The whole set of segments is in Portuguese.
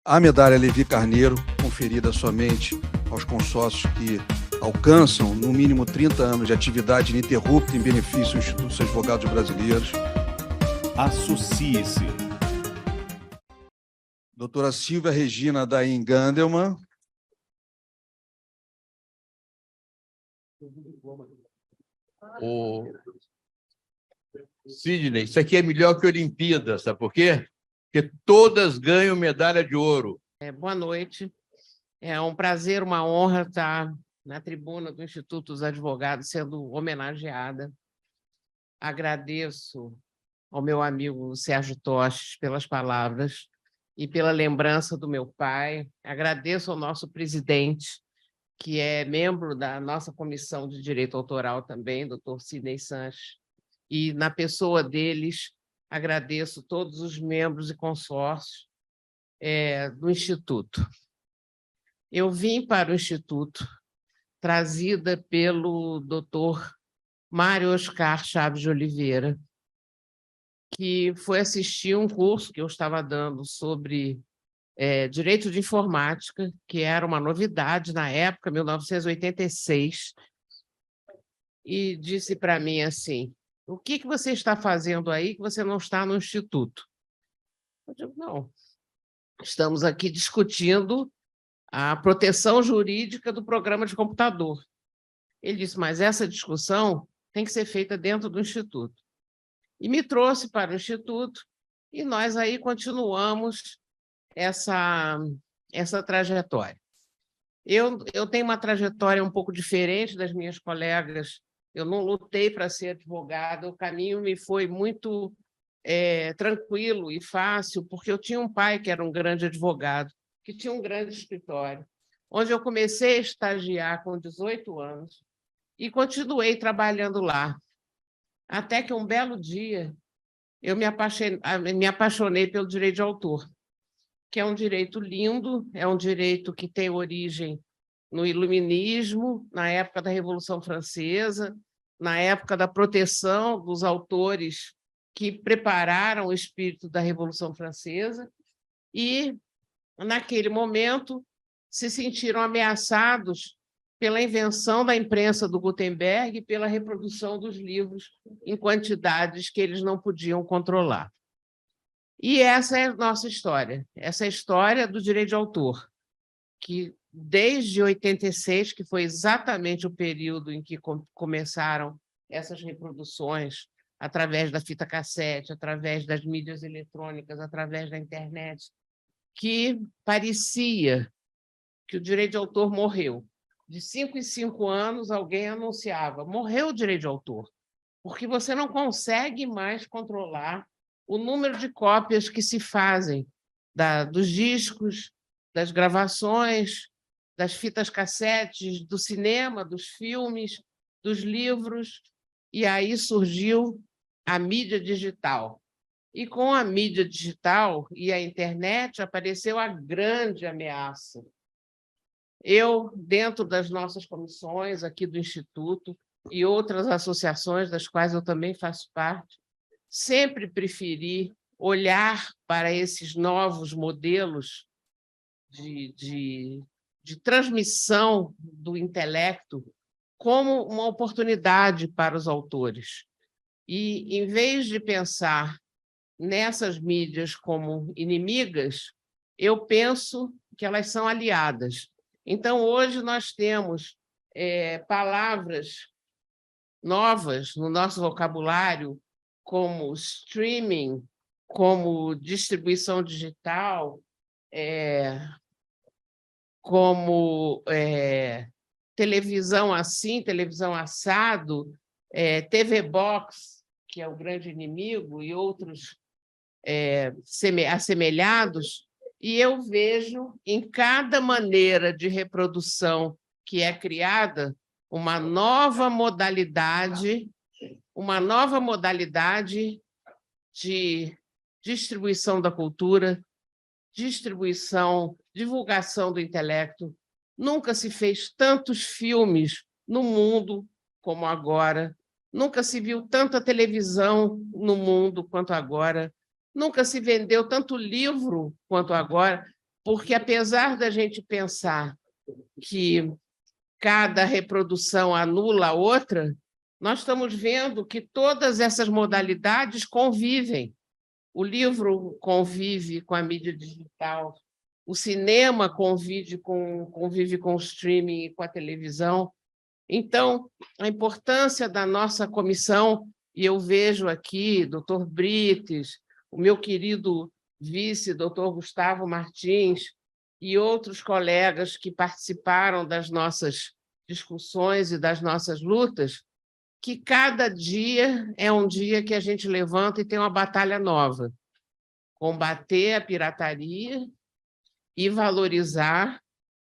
A medalha Levi Carneiro, conferida somente aos consórcios que alcançam, no mínimo, 30 anos de atividade ininterrupta em benefício do Instituto dos Advogados Brasileiros. Associe-se. Doutora Silvia Regina Daim Gandelman. Sidney, isso aqui é melhor que a Olimpíada, sabe por quê? Porque todas ganham medalha de ouro. Boa noite. É um prazer, uma honra estar na tribuna do Instituto dos Advogados sendo homenageada. Agradeço ao meu amigo Sérgio Tostes pelas palavras e pela lembrança do meu pai. Agradeço ao nosso presidente, que é membro da nossa Comissão de Direito Autoral também, doutor Sidney Sanches, e na pessoa deles, agradeço todos os membros e consórcios do Instituto. Eu vim para o Instituto trazida pelo doutor Mário Oscar Chaves de Oliveira, que foi assistir um curso que eu estava dando sobre Direito de Informática, que era uma novidade na época, 1986, e disse para mim assim: o que você está fazendo aí que você não está no Instituto? Eu digo, não, estamos aqui discutindo a proteção jurídica do programa de computador. Ele disse, mas essa discussão tem que ser feita dentro do Instituto. E me trouxe para o Instituto, e nós aí continuamos essa trajetória. Eu tenho uma trajetória um pouco diferente das minhas colegas. Eu não lutei para ser advogada, o caminho me foi muito tranquilo e fácil, porque eu tinha um pai que era um grande advogado, que tinha um grande escritório, onde eu comecei a estagiar com 18 anos e continuei trabalhando lá, até que um belo dia eu me apaixonei pelo direito de autor, que é um direito lindo, é um direito que tem origem no Iluminismo, na época da Revolução Francesa, na época da proteção dos autores que prepararam o espírito da Revolução Francesa, e, naquele momento, se sentiram ameaçados pela invenção da imprensa do Gutenberg e pela reprodução dos livros em quantidades que eles não podiam controlar. E essa é a nossa história, essa é a história do direito de autor, que desde 86, que foi exatamente o período em que começaram essas reproduções, através da fita cassete, através das mídias eletrônicas, através da internet, que parecia que o direito de autor morreu. De 5 em 5 anos, alguém anunciava, morreu o direito de autor, porque você não consegue mais controlar o número de cópias que se fazem dos discos, das gravações, das fitas cassetes, do cinema, dos filmes, dos livros, e aí surgiu a mídia digital. E com a mídia digital e a internet apareceu a grande ameaça. Eu, dentro das nossas comissões aqui do Instituto e outras associações das quais eu também faço parte, sempre preferi olhar para esses novos modelos de transmissão do intelecto como uma oportunidade para os autores. E, em vez de pensar nessas mídias como inimigas, eu penso que elas são aliadas. Então, hoje, nós temos palavras novas no nosso vocabulário, como streaming, como distribuição digital, como televisão assim, televisão assado, TV Box, que é o grande inimigo, e outros assemelhados, e eu vejo em cada maneira de reprodução que é criada uma nova modalidade de distribuição da cultura, divulgação do intelecto. Nunca se fez tantos filmes no mundo como agora, nunca se viu tanta televisão no mundo quanto agora, nunca se vendeu tanto livro quanto agora. porque, apesar da gente pensar que cada reprodução anula a outra, nós estamos vendo que todas essas modalidades convivem. O livro convive com a mídia digital, o cinema convive com o streaming e com a televisão. Então, a importância da nossa comissão, e eu vejo aqui doutor Brites, o meu querido vice, doutor Gustavo Martins, e outros colegas que participaram das nossas discussões e das nossas lutas, que cada dia é um dia que a gente levanta e tem uma batalha nova. Combater a pirataria e valorizar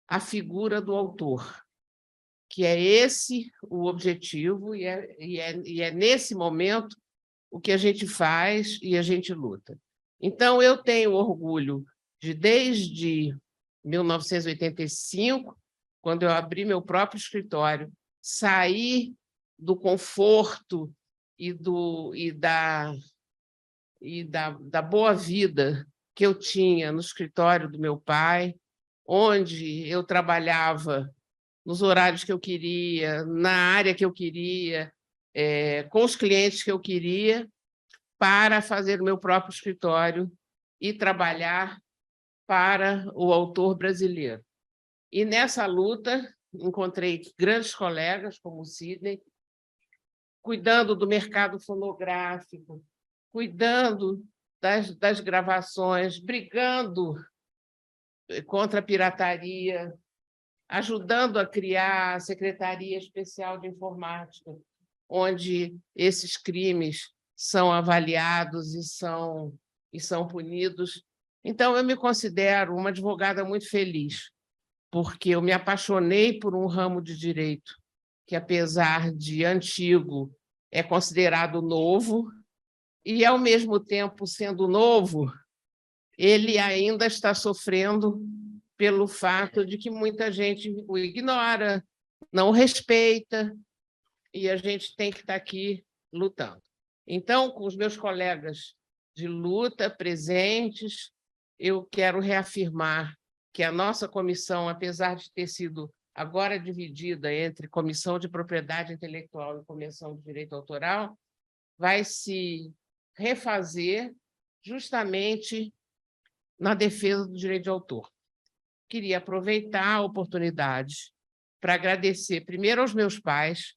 a figura do autor, que é esse o objetivo, e é nesse momento o que a gente faz e a gente luta. Então, eu tenho orgulho de, desde 1985, quando eu abri meu próprio escritório, sair do conforto e da boa vida que eu tinha no escritório do meu pai, onde eu trabalhava nos horários que eu queria, na área que eu queria, com os clientes que eu queria, para fazer o meu próprio escritório e trabalhar para o autor brasileiro. E, nessa luta, encontrei grandes colegas, como o Sidney, cuidando do mercado fonográfico, cuidando das gravações, brigando contra a pirataria, ajudando a criar a Secretaria Especial de Informática, onde esses crimes são avaliados e são punidos. Então, eu me considero uma advogada muito feliz, porque eu me apaixonei por um ramo de direito que, apesar de antigo, é considerado novo, e, ao mesmo tempo, sendo novo, ele ainda está sofrendo pelo fato de que muita gente o ignora, não o respeita, e a gente tem que estar aqui lutando. Então, com os meus colegas de luta presentes, eu quero reafirmar que a nossa comissão, apesar de ter sido agora dividida entre Comissão de Propriedade Intelectual e Comissão de Direito Autoral, vai se refazer justamente na defesa do direito de autor. Queria aproveitar a oportunidade para agradecer primeiro aos meus pais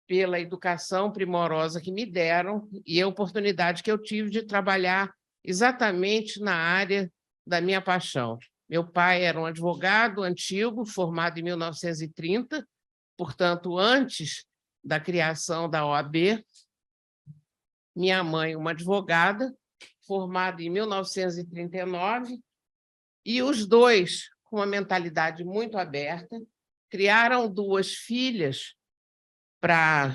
pela educação primorosa que me deram e a oportunidade que eu tive de trabalhar exatamente na área da minha paixão. Meu pai era um advogado antigo, formado em 1930, portanto, antes da criação da OAB. Minha mãe, uma advogada, formada em 1939, e os dois, com uma mentalidade muito aberta, criaram duas filhas para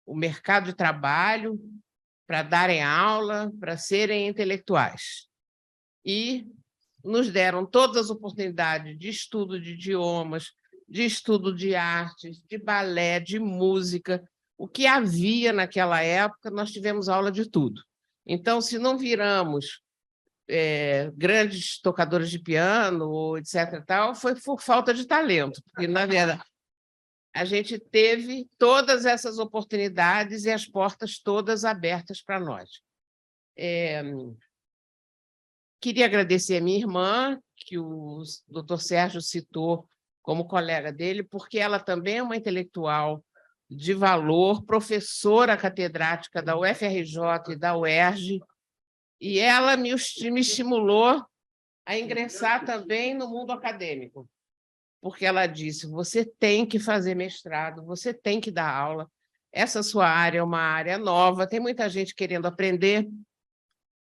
o mercado de trabalho, para darem aula, para serem intelectuais. E nos deram todas as oportunidades de estudo de idiomas, de estudo de artes, de balé, de música. O que havia naquela época, nós tivemos aula de tudo. Então, se não viramos grandes tocadores de piano, etc., tal, foi por falta de talento, porque, na verdade, a gente teve todas essas oportunidades e as portas todas abertas para nós. Queria agradecer a minha irmã, que o doutor Sérgio citou como colega dele, porque ela também é uma intelectual de valor, professora catedrática da UFRJ e da UERJ, e ela me estimulou a ingressar também no mundo acadêmico, porque ela disse, você tem que fazer mestrado, você tem que dar aula, essa sua área é uma área nova, tem muita gente querendo aprender,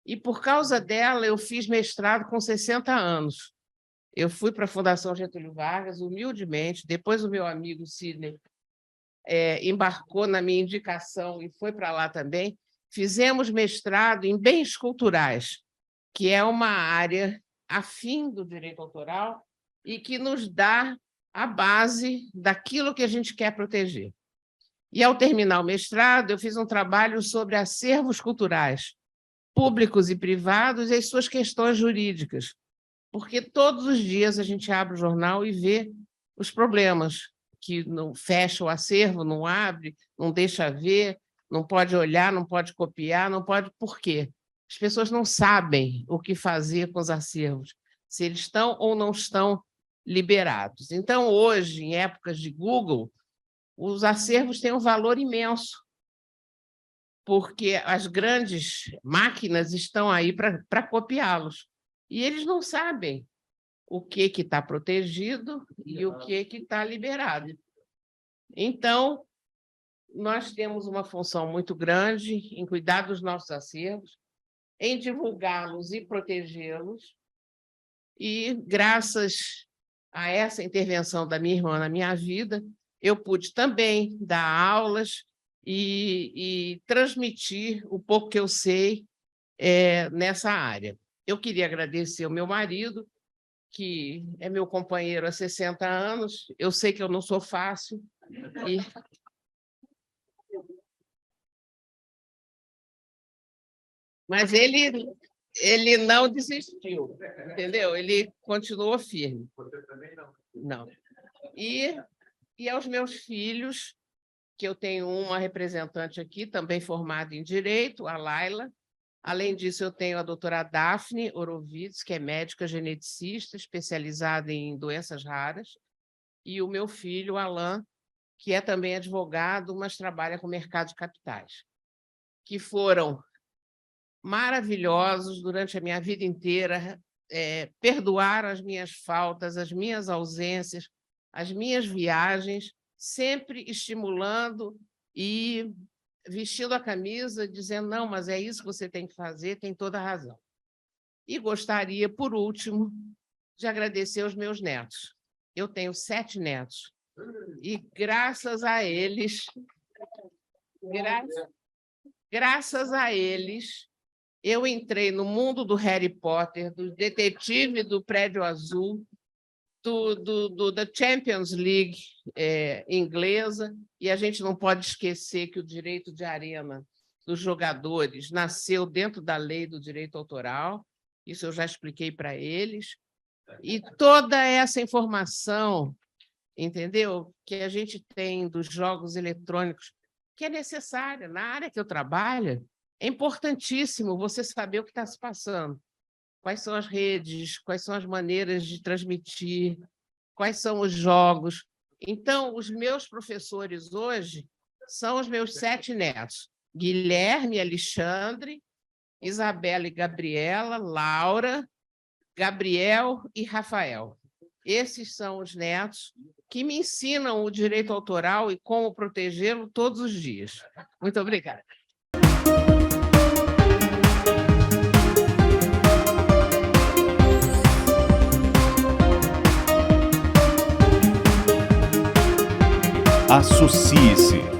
e, por causa dela, eu fiz mestrado com 60 anos. Eu fui para a Fundação Getúlio Vargas, humildemente, depois o meu amigo Sidney embarcou na minha indicação e foi para lá também. Fizemos mestrado em bens culturais, que é uma área afim do direito autoral e que nos dá a base daquilo que a gente quer proteger. E, ao terminar o mestrado, eu fiz um trabalho sobre acervos culturais, públicos e privados, e as suas questões jurídicas, porque todos os dias a gente abre o jornal e vê os problemas, que não fecha o acervo, não abre, não deixa ver, não pode olhar, não pode copiar, não pode... Por quê? As pessoas não sabem o que fazer com os acervos, se eles estão ou não estão liberados. Então, hoje, em épocas de Google, os acervos têm um valor imenso, porque as grandes máquinas estão aí para copiá-los. E eles não sabem o que está protegido e o que está liberado. Então, nós temos uma função muito grande em cuidar dos nossos acervos, em divulgá-los e protegê-los. E, graças a essa intervenção da minha irmã na minha vida, eu pude também dar aulas e transmitir o pouco que eu sei nessa área. Eu queria agradecer ao meu marido, que é meu companheiro há 60 anos. Eu sei que eu não sou fácil. Mas ele não desistiu, entendeu? Ele continuou firme. Você também não? Não. E aos meus filhos, que eu tenho uma representante aqui, também formada em Direito, a Laila. Além disso, eu tenho a doutora Daphne Horowitz, que é médica geneticista, especializada em doenças raras, e o meu filho, Alain, que é também advogado, mas trabalha com mercado de capitais, que foram maravilhosos durante a minha vida inteira, perdoaram as minhas faltas, as minhas ausências, as minhas viagens, sempre estimulando e vestindo a camisa, dizendo, não, mas é isso que você tem que fazer, tem toda a razão. E gostaria, por último, de agradecer aos meus netos. Eu tenho 7 netos, e graças a eles, eu entrei no mundo do Harry Potter, do detetive do Prédio Azul, da Champions League inglesa, e a gente não pode esquecer que o direito de arena dos jogadores nasceu dentro da lei do direito autoral, isso eu já expliquei para eles, e toda essa informação, entendeu, que a gente tem dos jogos eletrônicos, que é necessária na área que eu trabalho, é importantíssimo você saber o que está se passando. Quais são as redes, quais são as maneiras de transmitir, quais são os jogos. Então, os meus professores hoje são os meus 7 netos. Guilherme, Alexandre, Isabela e Gabriela, Laura, Gabriel e Rafael. Esses são os netos que me ensinam o direito autoral e como protegê-lo todos os dias. Muito obrigada. Associe-se